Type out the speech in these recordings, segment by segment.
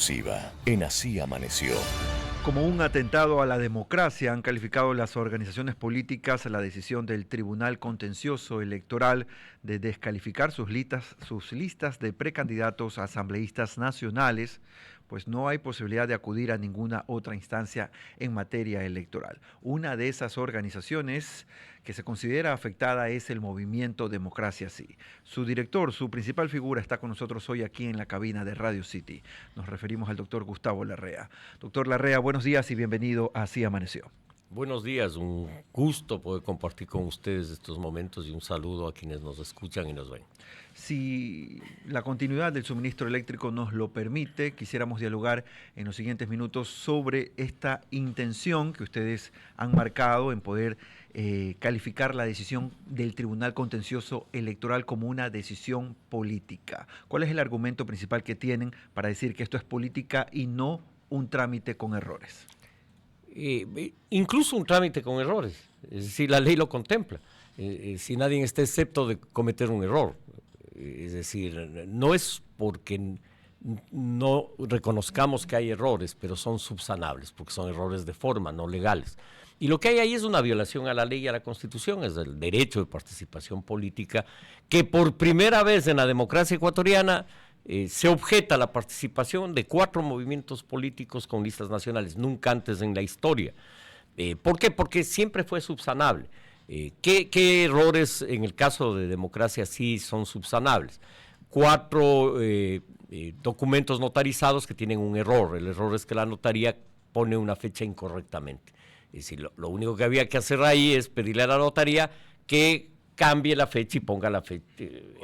exclusiva en Así Amaneció. Como un atentado a la democracia han calificado las organizaciones políticas la decisión del Tribunal Contencioso Electoral de descalificar sus listas de precandidatos a asambleístas nacionales, pues no hay posibilidad de acudir a ninguna otra instancia en materia electoral. Una de esas organizaciones que se considera afectada es el Movimiento Democracia Sí. Su director, su principal figura, está con nosotros hoy aquí en la cabina de Radio City. Nos referimos al doctor Gustavo Larrea. Doctor Larrea, buenos días y bienvenido a Así Amaneció. Buenos días, un gusto poder compartir con ustedes estos momentos y un saludo a quienes nos escuchan y nos ven. Si la continuidad del suministro eléctrico nos lo permite, quisiéramos dialogar en los siguientes minutos sobre esta intención que ustedes han marcado en poder calificar la decisión del Tribunal Contencioso Electoral como una decisión política. ¿Cuál es el argumento principal que tienen para decir que esto es política y no un trámite con errores? Incluso un trámite con errores, es decir, la ley lo contempla, si nadie está excepto de cometer un error, es decir, no es porque no reconozcamos que hay errores, pero son subsanables, porque son errores de forma, no legales. Y lo que hay ahí es una violación a la ley y a la Constitución, es el derecho de participación política, que por primera vez en la democracia ecuatoriana se objeta la participación de 4 movimientos políticos con listas nacionales, nunca antes en la historia. ¿Por qué? Porque siempre fue subsanable. ¿Qué errores en el caso de democracia sí son subsanables? 4 documentos notarizados que tienen un error. El error es que la notaría pone una fecha incorrectamente. Es decir, lo único que había que hacer ahí es pedirle a la notaría que cambie la fecha y ponga la fecha,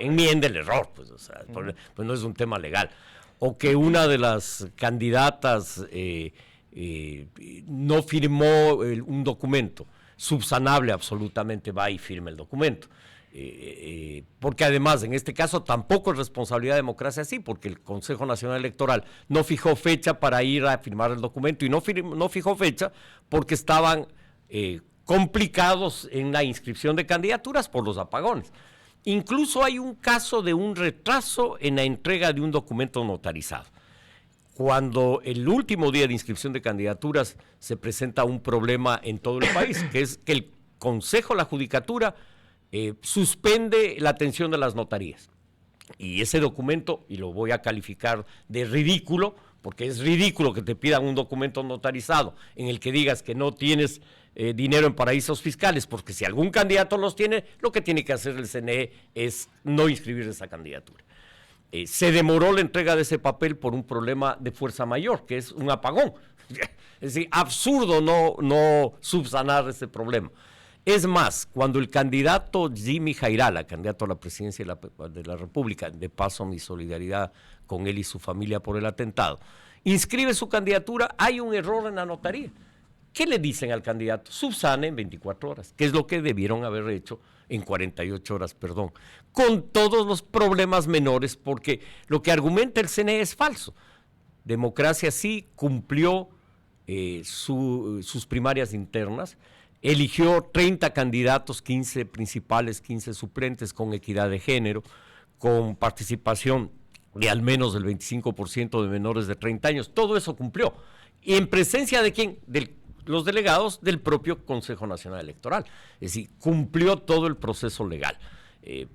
enmiende el error, pues, o sea, pues no es un tema legal. O que una de las candidatas no firmó un documento, subsanable absolutamente, va y firma el documento. Porque además, en este caso, tampoco es responsabilidad de Democracia Sí, porque el Consejo Nacional Electoral no fijó fecha para ir a firmar el documento y no fijó fecha porque estaban complicados en la inscripción de candidaturas por los apagones. Incluso hay un caso de un retraso en la entrega de un documento notarizado. Cuando el último día de inscripción de candidaturas se presenta un problema en todo el país, que es que el Consejo, la Judicatura, suspende la atención de las notarías. Y ese documento, y lo voy a calificar de ridículo, porque es ridículo que te pidan un documento notarizado en el que digas que no tienes dinero en paraísos fiscales, porque si algún candidato los tiene, lo que tiene que hacer el CNE es no inscribir esa candidatura. Se demoró la entrega de ese papel por un problema de fuerza mayor, que es un apagón. Es decir, absurdo no subsanar ese problema. Es más, cuando el candidato Jimmy Jairala, candidato a la presidencia de la República, de paso mi solidaridad con él y su familia por el atentado, inscribe su candidatura, hay un error en la notaría. ¿Qué le dicen al candidato? Subsane en 24 horas, que es lo que debieron haber hecho en 48 horas, perdón, con todos los problemas menores, porque lo que argumenta el CNE es falso. Democracia Sí cumplió sus primarias internas, eligió 30 candidatos, 15 principales, 15 suplentes con equidad de género, con participación de al menos del 25% de menores de 30 años. Todo eso cumplió. ¿Y en presencia de quién? Los delegados del propio Consejo Nacional Electoral. Es decir, cumplió todo el proceso legal.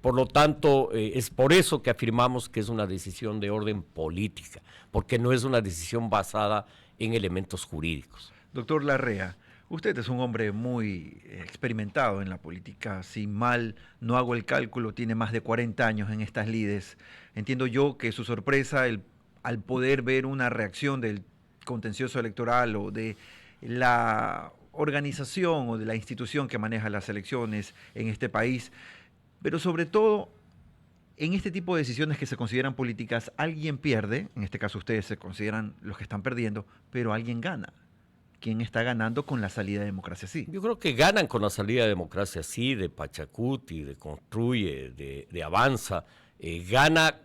Por lo tanto, es por eso que afirmamos que es una decisión de orden política, porque no es una decisión basada en elementos jurídicos. Doctor Larrea, usted es un hombre muy experimentado en la política. Si mal no hago el cálculo, tiene más de 40 años en estas lides. Entiendo yo que su sorpresa al poder ver una reacción del contencioso electoral o de la organización o de la institución que maneja las elecciones en este país, pero sobre todo en este tipo de decisiones que se consideran políticas, alguien pierde, en este caso ustedes se consideran los que están perdiendo, pero alguien gana. ¿Quién está ganando con la salida de Democracia Sí? Yo creo que ganan con la salida de Democracia Sí, de Pachacuti, de Construye, de Avanza, gana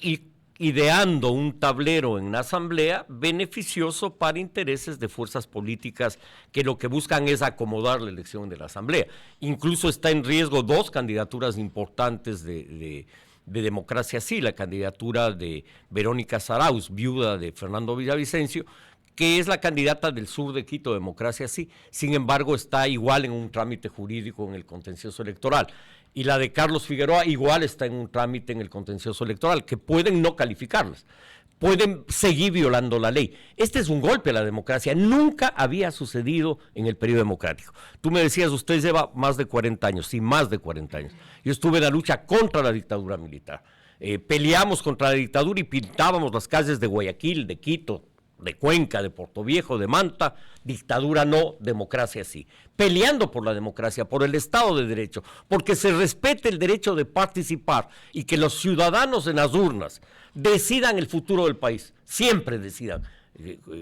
ideando un tablero en la asamblea beneficioso para intereses de fuerzas políticas que lo que buscan es acomodar la elección de la asamblea. Incluso está en riesgo 2 candidaturas importantes de de Democracia Sí, la candidatura de Verónica Zarauz, viuda de Fernando Villavicencio, que es la candidata del sur de Quito, Democracia Sí. Sin embargo, está igual en un trámite jurídico en el contencioso electoral. Y la de Carlos Figueroa igual está en un trámite en el contencioso electoral, que pueden no calificarlas, pueden seguir violando la ley. Este es un golpe a la democracia, nunca había sucedido en el periodo democrático. Tú me decías, usted lleva más de 40 años, sí, más de 40 años. Yo estuve en la lucha contra la dictadura militar. Peleamos contra la dictadura y pintábamos las calles de Guayaquil, de Quito, de Cuenca, de Portoviejo, de Manta, dictadura no, democracia sí. Peleando por la democracia, por el Estado de Derecho, porque se respete el derecho de participar y que los ciudadanos en las urnas decidan el futuro del país, siempre decidan.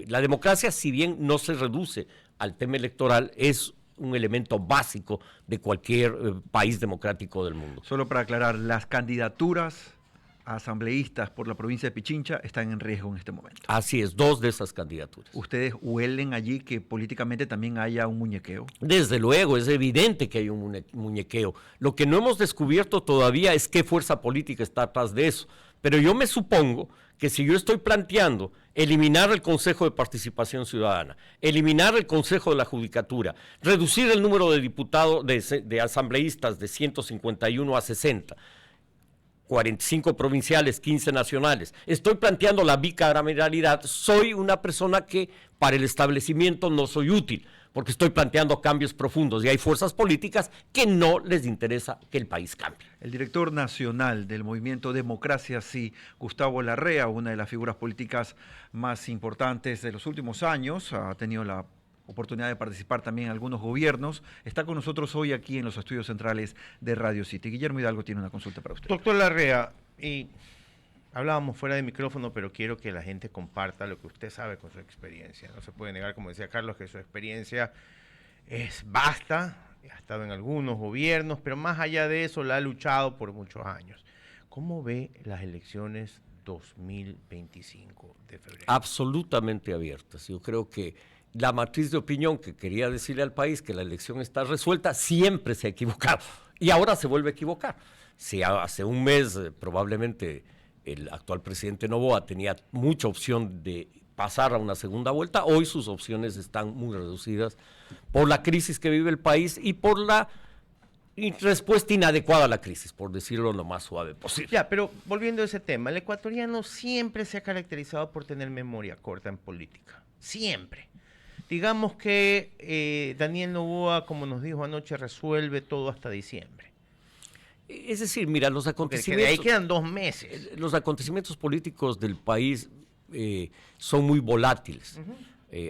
La democracia, si bien no se reduce al tema electoral, es un elemento básico de cualquier país democrático del mundo. Solo para aclarar, las candidaturas asambleístas por la provincia de Pichincha están en riesgo en este momento. Así es, 2 de esas candidaturas. ¿Ustedes huelen allí que políticamente también haya un muñequeo? Desde luego, es evidente que hay un muñequeo. Lo que no hemos descubierto todavía es qué fuerza política está atrás de eso. Pero yo me supongo que si yo estoy planteando eliminar el Consejo de Participación Ciudadana, eliminar el Consejo de la Judicatura, reducir el número de diputados, de asambleístas de 151 a 60, 45 provinciales, 15 nacionales. Estoy planteando la bicameralidad. Soy una persona que para el establecimiento no soy útil, porque estoy planteando cambios profundos y hay fuerzas políticas que no les interesa que el país cambie. El director nacional del movimiento Democracia Sí, Gustavo Larrea, una de las figuras políticas más importantes de los últimos años, ha tenido la oportunidad de participar también en algunos gobiernos, está con nosotros hoy aquí en los estudios centrales de Radio City. Guillermo Hidalgo tiene una consulta para usted. Doctor Larrea, y hablábamos fuera de micrófono, pero quiero que la gente comparta lo que usted sabe con su experiencia. No se puede negar, como decía Carlos, que su experiencia es vasta, ha estado en algunos gobiernos, pero más allá de eso la ha luchado por muchos años. ¿Cómo ve las elecciones 2025 de febrero? Absolutamente abiertas. Yo creo que la matriz de opinión que quería decirle al país que la elección está resuelta siempre se ha equivocado y ahora se vuelve a equivocar. Si hace un mes probablemente el actual presidente Noboa tenía mucha opción de pasar a una segunda vuelta, hoy sus opciones están muy reducidas por la crisis que vive el país y por la respuesta inadecuada a la crisis, por decirlo lo más suave posible. Ya, pero volviendo a ese tema, el ecuatoriano siempre se ha caracterizado por tener memoria corta en política, siempre. Digamos que Daniel Noboa, como nos dijo anoche, resuelve todo hasta diciembre. Es decir, mira, los acontecimientos... De ahí quedan 2 meses. Los acontecimientos políticos del país son muy volátiles.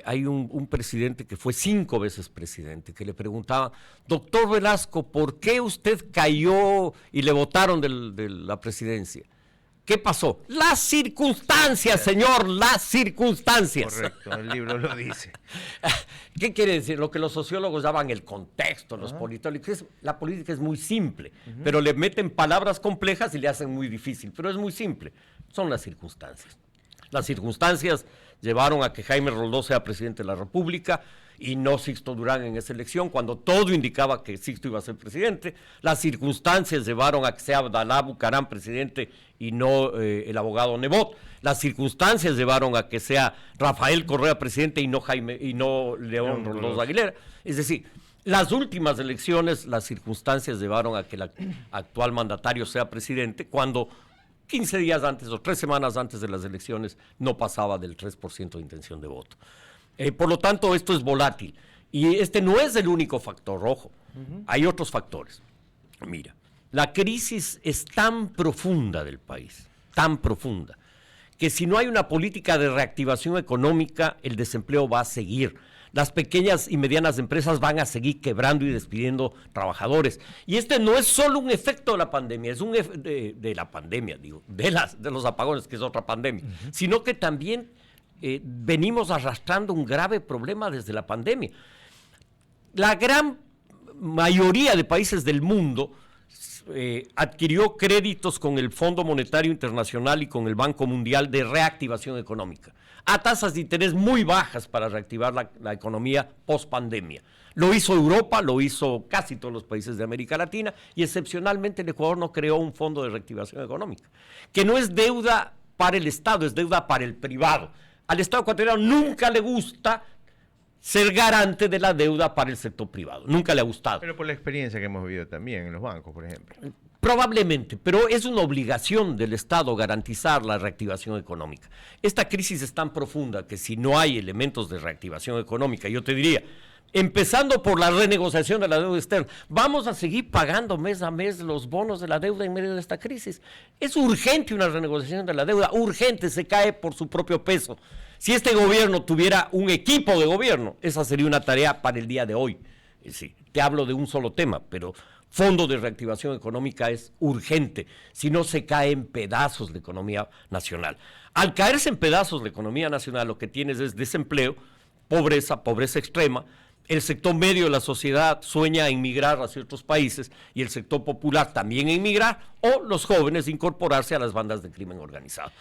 Hay un presidente que fue 5 veces presidente, que le preguntaba, doctor Velasco, ¿por qué usted cayó y le votaron de la presidencia? ¿Qué pasó? Las circunstancias, señor, las circunstancias. Correcto, el libro lo dice. ¿Qué quiere decir? Lo que los sociólogos llaman el contexto, los politólogos. La política es muy simple, pero le meten palabras complejas y le hacen muy difícil, pero es muy simple. Son las circunstancias. Las circunstancias llevaron a que Jaime Roldós sea presidente de la República y no Sixto Durán en esa elección, cuando todo indicaba que Sixto iba a ser presidente. Las circunstancias llevaron a que sea Abdalá Bucaram presidente y no el abogado Nebot. Las circunstancias llevaron a que sea Rafael Correa presidente y no León Roldós Aguilera. Es decir, las últimas elecciones, las circunstancias llevaron a que el actual mandatario sea presidente, cuando 15 días antes o 3 semanas antes de las elecciones no pasaba del 3% de intención de voto. Por lo tanto, esto es volátil. Y este no es el único factor rojo. Hay otros factores. Mira, la crisis es tan profunda del país, tan profunda, que si no hay una política de reactivación económica, el desempleo va a seguir. Las pequeñas y medianas empresas van a seguir quebrando y despidiendo trabajadores. Y este no es solo un efecto de la pandemia, es un de la pandemia, digo, de los apagones, que es otra pandemia, sino que también venimos arrastrando un grave problema desde la pandemia. La gran mayoría de países del mundo adquirió créditos con el Fondo Monetario Internacional y con el Banco Mundial de reactivación económica, a tasas de interés muy bajas para reactivar la economía post-pandemia. Lo hizo Europa, lo hizo casi todos los países de América Latina y excepcionalmente el Ecuador no creó un fondo de reactivación económica, que no es deuda para el Estado, es deuda para el privado. Al Estado ecuatoriano nunca le gusta ser garante de la deuda para el sector privado, nunca le ha gustado. Pero por la experiencia que hemos vivido también en los bancos, por ejemplo. Probablemente, pero es una obligación del Estado garantizar la reactivación económica. Esta crisis es tan profunda que si no hay elementos de reactivación económica, yo te diría, empezando por la renegociación de la deuda externa, vamos a seguir pagando mes a mes los bonos de la deuda en medio de esta crisis. Es urgente una renegociación de la deuda, urgente, se cae por su propio peso. Si este gobierno tuviera un equipo de gobierno, esa sería una tarea para el día de hoy. Sí, te hablo de un solo tema, pero fondo de reactivación económica es urgente, si no se cae en pedazos la economía nacional. Al caerse en pedazos la economía nacional, lo que tienes es desempleo, pobreza extrema. El sector medio de la sociedad sueña en migrar hacia otros países y el sector popular también en migrar, o los jóvenes incorporarse a las bandas de crimen organizado.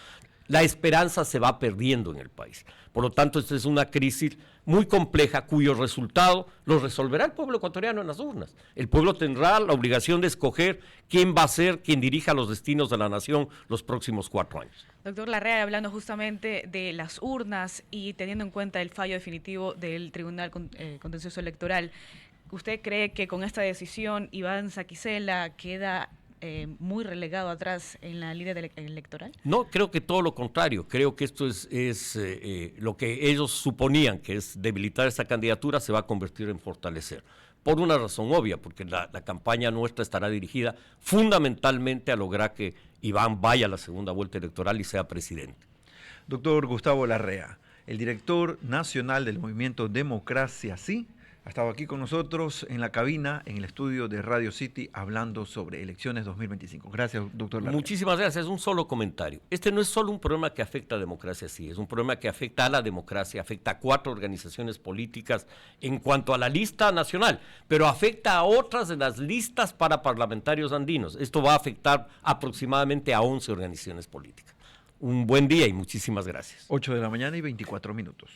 La esperanza se va perdiendo en el país. Por lo tanto, esta es una crisis muy compleja cuyo resultado lo resolverá el pueblo ecuatoriano en las urnas. El pueblo tendrá la obligación de escoger quién va a ser quien dirija los destinos de la nación los próximos 4 años. Doctor Larrea, hablando justamente de las urnas y teniendo en cuenta el fallo definitivo del Tribunal Contencioso Electoral, ¿usted cree que con esta decisión Iván Saquicela queda muy relegado atrás en la línea electoral? No, creo que todo lo contrario. Creo que esto es lo que ellos suponían, que es debilitar esta candidatura, se va a convertir en fortalecer. Por una razón obvia, porque la campaña nuestra estará dirigida fundamentalmente a lograr que Iván vaya a la segunda vuelta electoral y sea presidente. Doctor Gustavo Larrea, el director nacional del movimiento Democracia Sí, ha estado aquí con nosotros en la cabina, en el estudio de Radio City, hablando sobre elecciones 2025. Gracias, doctor Larrea. Muchísimas gracias. Un solo comentario. Este no es solo un problema que afecta a Democracia Sí, es un problema que afecta a la democracia, afecta a 4 organizaciones políticas en cuanto a la lista nacional, pero afecta a otras de las listas para parlamentarios andinos. Esto va a afectar aproximadamente a 11 organizaciones políticas. Un buen día y muchísimas gracias. 8 de la mañana y 24 minutos.